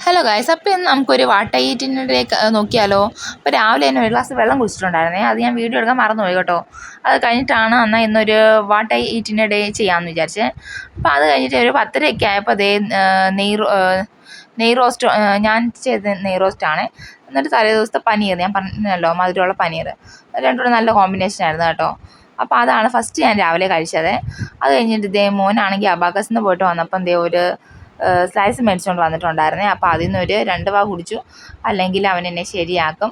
Hello guys, അപ്പോൾ ഇന്ന് നമുക്കൊരു വാട്ട ഈറ്റിനിടേക്ക് നോക്കിയാലോ. അപ്പോൾ രാവിലെ തന്നെ ഒരു ഗ്ലാസ് വെള്ളം കുടിച്ചിട്ടുണ്ടായിരുന്നേ, അത് ഞാൻ വീഡിയോ എടുക്കാൻ മറന്നുപോയി കേട്ടോ. അത് കഴിഞ്ഞിട്ടാണ് എന്നാൽ ഇന്നൊരു വാട്ട ഈറ്റിനിടെ ചെയ്യാമെന്ന് വിചാരിച്ചത്. അപ്പോൾ അത് കഴിഞ്ഞിട്ട് ഒരു 10:30 ആയപ്പോൾ അതേ നെയ് റോസ്റ്റ് ഞാൻ ചെയ്ത നെയ് റോസ്റ്റാണ്. എന്നിട്ട് തലേ ദിവസത്തെ പനീർ ഞാൻ പറഞ്ഞല്ലോ, മധുരമുള്ള പനീർ, രണ്ടുകൂടെ നല്ല കോമ്പിനേഷൻ ആയിരുന്നു കേട്ടോ. അപ്പോൾ അതാണ് ഫസ്റ്റ് ഞാൻ രാവിലെ കഴിച്ചത്. അത് കഴിഞ്ഞിട്ട് മോനാണെങ്കിൽ അബാക്കസിൽ നിന്ന് പോയിട്ട് വന്നപ്പം ഒരു സ്ലൈസ് മേടിച്ചുകൊണ്ട് വന്നിട്ടുണ്ടായിരുന്നേ. അപ്പോൾ അതിൽ നിന്നൊരു 2 വാ കുടിച്ചു, അല്ലെങ്കിൽ അവൻ എന്നെ ശരിയാക്കും.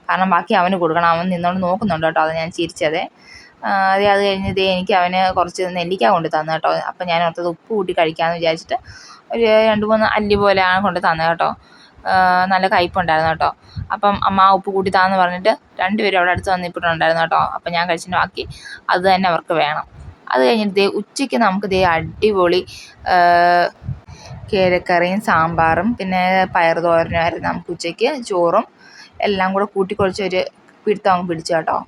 കാരണം ബാക്കി അവന് കൊടുക്കണം, അവൻ നിന്നോണ്ട് നോക്കുന്നുണ്ട് കേട്ടോ. അത് ഞാൻ ചിരിച്ചത്. അത് കഴിഞ്ഞ് എനിക്ക് അവന് കുറച്ച് നെല്ലിക്ക കൊണ്ട് തന്നു കേട്ടോ. അപ്പം ഞാൻ ഓർത്തത് ഉപ്പ് കൂട്ടി കഴിക്കാമെന്ന് വിചാരിച്ചിട്ട് ഒരു 2-3 അല്ലി പോലെയാണ് കൊണ്ട് തന്നത് കേട്ടോ. നല്ല കയ്പ്പുണ്ടായിരുന്നു കേട്ടോ. അപ്പം അമ്മ ഉപ്പ് കൂട്ടി താന്ന് പറഞ്ഞിട്ട് 2 പേരും അവിടെ അടുത്ത് വന്നിട്ടുണ്ടായിരുന്നു കേട്ടോ. അപ്പം ഞാൻ കഴിച്ചിട്ട് ബാക്കി അത് തന്നെ അവർക്ക് വേണം. അത് കഴിഞ്ഞിട്ട് ഉച്ചയ്ക്ക് നമുക്ക് അടിപൊളി കേരക്കറിയും സാമ്പാറും പിന്നെ പയർ തോരനുമായിരുന്നു നമുക്ക് ഉച്ചയ്ക്ക്. ചോറും എല്ലാം കൂടെ കൂട്ടിക്കുഴച്ചൊരു പിടുത്തം അങ്ങ് പിടിച്ചു കേട്ടോ.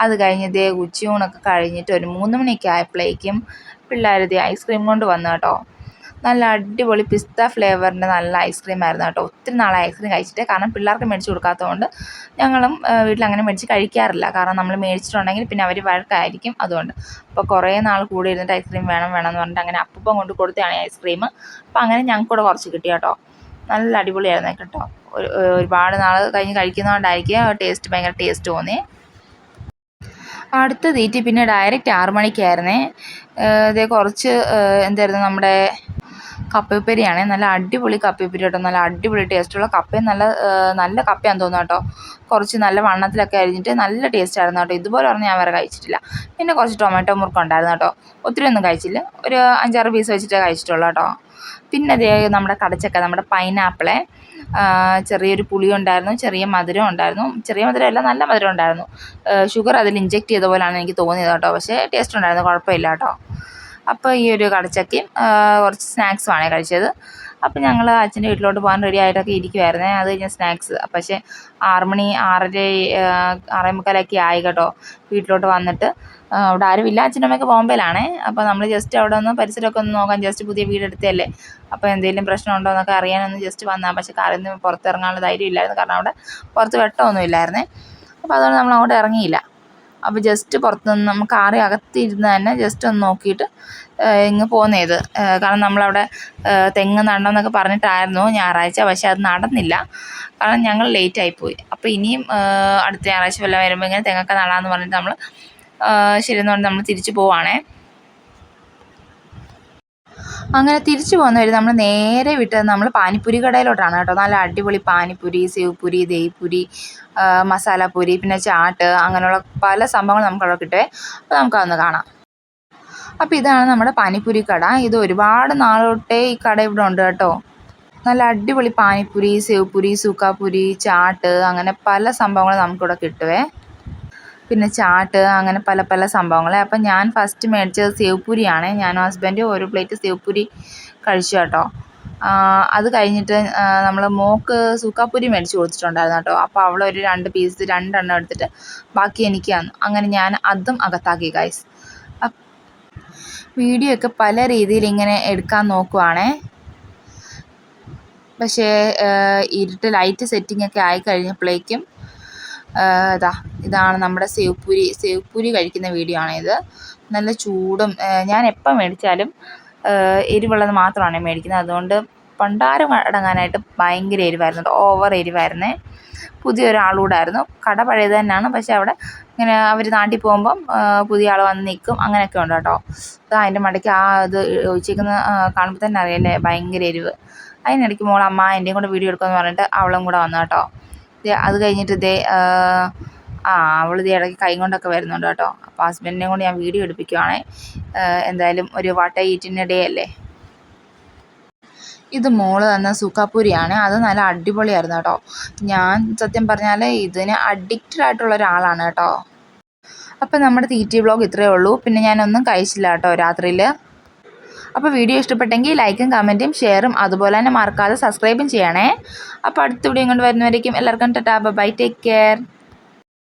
അത് കഴിഞ്ഞ് ഉച്ചയൂണൊക്കെ കഴിഞ്ഞിട്ട് ഒരു 3 മണിയൊക്കെ ആയപ്പോഴേക്കും പിള്ളേർ ഐസ്ക്രീം കൊണ്ട് വന്നു കേട്ടോ. നല്ല അടിപൊളി പിസ്ത ഫ്ലേവറിൻ്റെ നല്ല ഐസ്ക്രീം ആയിരുന്നു കേട്ടോ. ഒത്തിരി നാളായി ഐസ്ക്രീം കഴിച്ചിട്ട്, കാരണം പിള്ളേർക്ക് മേടിച്ച് കൊടുക്കാത്തതുകൊണ്ട് ഞങ്ങളും വീട്ടിൽ അങ്ങനെ മേടിച്ച് കഴിക്കാറില്ല. കാരണം നമ്മൾ മേടിച്ചിട്ടുണ്ടെങ്കിൽ പിന്നെ അവർ വഴക്കായിരിക്കും, അതുകൊണ്ട്. അപ്പോൾ കുറേ നാൾ കൂടി ഇരുന്നിട്ട് ഐസ്ക്രീം വേണം എന്ന് പറഞ്ഞിട്ട് അങ്ങനെ അപ്പം കൊണ്ട് കൊടുത്തതാണ് ഐസ്ക്രീം. അപ്പോൾ അങ്ങനെ ഞങ്ങൾക്ക് കൂടെ കുറച്ച് കിട്ടി കേട്ടോ. നല്ല അടിപൊളിയായിരുന്നു കേട്ടോ. ഒരുപാട് നാൾ കഴിഞ്ഞ് കഴിക്കുന്നതുകൊണ്ടായിരിക്കും ടേസ്റ്റ് ഭയങ്കര ടേസ്റ്റ് തോന്നി. അടുത്ത തീറ്റി പിന്നെ ഡയറക്റ്റ് 6 മണിക്കായിരുന്നേ. കുറച്ച് എന്തായിരുന്നു നമ്മുടെ കപ്പയുപ്പേരിയാണേ. നല്ല അടിപൊളി കപ്പയുപ്പേരി കേട്ടോ. നല്ല അടിപൊളി ടേസ്റ്റുള്ള കപ്പയും നല്ല കപ്പയാണെന്ന് തോന്നുന്നു കേട്ടോ. കുറച്ച് നല്ല വണ്ണത്തിലൊക്കെ അരിഞ്ഞിട്ട് നല്ല ടേസ്റ്റ് ആയിരുന്നു കേട്ടോ. ഇതുപോലെ പറഞ്ഞ് ഞാൻ വേറെ കഴിച്ചിട്ടില്ല. പിന്നെ കുറച്ച് ടൊമാറ്റോ മുറുക്കുണ്ടായിരുന്നു കേട്ടോ. ഒത്തിരി ഒന്നും കഴിച്ചില്ല, ഒരു 5-6 പീസ് വെച്ചിട്ടേ കഴിച്ചിട്ടുള്ളൂ കേട്ടോ. പിന്നെ നമ്മുടെ കടച്ചക്ക, നമ്മുടെ പൈനാപ്പിളെ ചെറിയൊരു പുളി ഉണ്ടായിരുന്നു, ചെറിയ മധുരം ഉണ്ടായിരുന്നു. ചെറിയ മധുരമല്ല, നല്ല മധുരം ഉണ്ടായിരുന്നു. ഷുഗർ അതിൽ ഇഞ്ചെക്റ്റ് ചെയ്ത പോലെയാണ് എനിക്ക് തോന്നിയത് കേട്ടോ. പക്ഷേ ടേസ്റ്റ് ഉണ്ടായിരുന്നു, കുഴപ്പമില്ല കേട്ടോ. അപ്പോൾ ഈ ഒരു കടച്ചക്കയും കുറച്ച് സ്നാക്സുമാണ് കഴിച്ചത്. അപ്പോൾ ഞങ്ങൾ അച്ഛൻ്റെ വീട്ടിലോട്ട് പോകാൻ റെഡി ആയിട്ടൊക്കെ ഇരിക്കുമായിരുന്നേ. അത് കഴിഞ്ഞ് സ്നാക്സ്. പക്ഷേ 6 മണി 6:30 6:45 ആയി കേട്ടോ വീട്ടിലോട്ട് വന്നിട്ട്. അവിടെ ആരുമില്ല, അച്ഛനും അമ്മയൊക്കെ ബോംബെയിലാണേ. അപ്പോൾ നമ്മൾ ജസ്റ്റ് അവിടെ ഒന്ന് പരിസരമൊക്കെ ഒന്ന് നോക്കാൻ, ജസ്റ്റ് പുതിയ വീടെടുത്തല്ലേ, അപ്പോൾ എന്തെങ്കിലും പ്രശ്നമുണ്ടോ എന്നൊക്കെ അറിയാനൊന്ന് ജസ്റ്റ് വന്നാൽ. പക്ഷേ കാറിൽ നിന്ന് പുറത്തിറങ്ങാനുള്ള ധൈര്യം ഇല്ലായിരുന്നു, കാരണം അവിടെ പുറത്ത് വെട്ടമൊന്നും ഇല്ലായിരുന്നേ. അപ്പോൾ അതുകൊണ്ട് നമ്മൾ അങ്ങോട്ട് ഇറങ്ങിയില്ല. അപ്പോൾ ജസ്റ്റ് പുറത്തുനിന്ന് നമുക്ക് കാറി അകത്തിരുന്ന് തന്നെ ജസ്റ്റ് ഒന്ന് നോക്കിയിട്ട് ഇങ്ങ് പോന്നേത്. കാരണം നമ്മളവിടെ തെങ്ങ് നടണമെന്നൊക്കെ പറഞ്ഞിട്ടായിരുന്നു ഞായറാഴ്ച, പക്ഷേ അത് നടന്നില്ല, കാരണം ഞങ്ങൾ ലേറ്റായിപ്പോയി. അപ്പോൾ ഇനിയും അടുത്ത ഞായറാഴ്ച വല്ലതും വരുമ്പോൾ ഇങ്ങനെ തെങ്ങൊക്കെ നടാമെന്ന് പറഞ്ഞിട്ട് നമ്മൾ ശരിയെന്ന് പറഞ്ഞ് നമ്മൾ തിരിച്ചു പോവുകയാണേ. അങ്ങനെ തിരിച്ചു പോകുന്നവർ നമ്മൾ നേരെ വിട്ടത് നമ്മൾ പാനിപ്പൂരി കടയിലോട്ടാണ് കേട്ടോ. നല്ല അടിപൊളി പാനിപ്പൂരി, സേവ്പൂരി, ദഹിപ്പൂരി, മസാലപ്പൂരി, പിന്നെ ചാട്ട്, അങ്ങനെയുള്ള പല സംഭവങ്ങൾ നമുക്കവിടെ കിട്ടുമേ. അപ്പോൾ നമുക്കതൊന്ന് കാണാം. അപ്പോൾ ഇതാണ് നമ്മുടെ പാനിപ്പൂരി കട. ഇത് ഒരുപാട് നാളോട്ടേ ഈ കട ഇവിടെ ഉണ്ട് കേട്ടോ. നല്ല അടിപൊളി പാനിപ്പൂരി, സേവ്പൂരി, സൂക്കാപ്പൂരി, ചാട്ട്, അങ്ങനെ പല സംഭവങ്ങൾ നമുക്കിവിടെ കിട്ടുമേ. പിന്നെ ചാട്ട്, അങ്ങനെ പല സംഭവങ്ങൾ. അപ്പം ഞാൻ ഫസ്റ്റ് മേടിച്ചത് സേവ്പൂരിയാണ്. ഞാനും ഹസ്ബൻഡും ഒരു പ്ലേറ്റ് സേവ്പൂരി കഴിച്ചു കേട്ടോ. അത് കഴിഞ്ഞിട്ട് നമ്മൾ മോൾക്ക് സൂക്കാപ്പൂരി മേടിച്ച് കൊടുത്തിട്ടുണ്ടായിരുന്നു കേട്ടോ. അപ്പോൾ അവളൊരു 2 പീസ് 2 എണ്ണം എടുത്തിട്ട് ബാക്കി എനിക്ക് തന്നു. അങ്ങനെ ഞാൻ അതും അകത്താക്കി ഗൈസ്. വീഡിയോ ഒക്കെ പല രീതിയിൽ ഇങ്ങനെ എടുക്കാൻ നോക്കുവാണേ. പക്ഷേ ഇരുട്ട് ലൈറ്റ് സെറ്റിംഗ് ഒക്കെ ആയി കഴിഞ്ഞപ്പോഴേക്കും ഇതാണ് നമ്മുടെ സേവ്പൂരി കഴിക്കുന്ന വീഡിയോ ആണിത്. നല്ല ചൂടും. ഞാൻ എപ്പോൾ മേടിച്ചാലും എരിവുള്ളത് മാത്രമാണ് മേടിക്കുന്നത്. അതുകൊണ്ട് പണ്ടാരം അടങ്ങാനായിട്ട് ഭയങ്കര എരിവായിരുന്നു, ഓവർ എരിവായിരുന്നേ. പുതിയൊരാളൂടായിരുന്നു. കട പഴയത് തന്നെയാണ്, പക്ഷേ അവിടെ ഇങ്ങനെ അവർ നാട്ടിൽ പോകുമ്പം പുതിയ ആൾ വന്ന് നിൽക്കും, അങ്ങനെയൊക്കെ ഉണ്ട് കേട്ടോ. അതിൻ്റെ മടയ്ക്ക് ഇത് ഒഴിച്ചേക്കുന്ന കാണുമ്പോൾ തന്നെ അറിയാമല്ലേ, ഭയങ്കര എരിവ്. അതിനിടയ്ക്ക് അമ്മ എൻ്റെയും കൂടെ വീഡിയോ എടുക്കുമെന്ന് പറഞ്ഞിട്ട് അവളും കൂടെ വന്നു കേട്ടോ. അത് കഴിഞ്ഞിട്ട് അവൾ ഇടയ്ക്ക് കൈ കൊണ്ടൊക്കെ വരുന്നുണ്ട് കേട്ടോ. അപ്പോൾ ഹസ്ബൻഡിനെ കൊണ്ട് ഞാൻ വീഡിയോ എടുപ്പിക്കുവാണേ. എന്തായാലും ഒരു വാട്ട ഈറ്റിൻ്റെ അല്ലേ. ഇത് മോള് തന്ന സുക്കാപ്പൂരിയാണ്. അത് നല്ല അടിപൊളിയായിരുന്നു കേട്ടോ. ഞാൻ സത്യം പറഞ്ഞാൽ ഇതിന് അഡിക്റ്റഡ് ആയിട്ടുള്ള ഒരാളാണ് കേട്ടോ. അപ്പോൾ നമ്മുടെ തീറ്റി വ്ളോഗ് ഇത്രയേ ഉള്ളൂ. പിന്നെ ഞാനൊന്നും കഴിച്ചില്ല കേട്ടോ രാത്രിയിൽ. അപ്പോൾ വീഡിയോ ഇഷ്ടപ്പെട്ടെങ്കിൽ ലൈക്കും കമൻറ്റും ഷെയറും അതുപോലെ തന്നെ മറക്കാതെ സബ്സ്ക്രൈബും ചെയ്യണേ. അപ്പോൾ അടുത്ത വീഡിയോ കൊണ്ട് വരുന്നവരേക്കും എല്ലാവർക്കും ടാറ്റാ, ബൈ, ടേക്ക് കെയർ.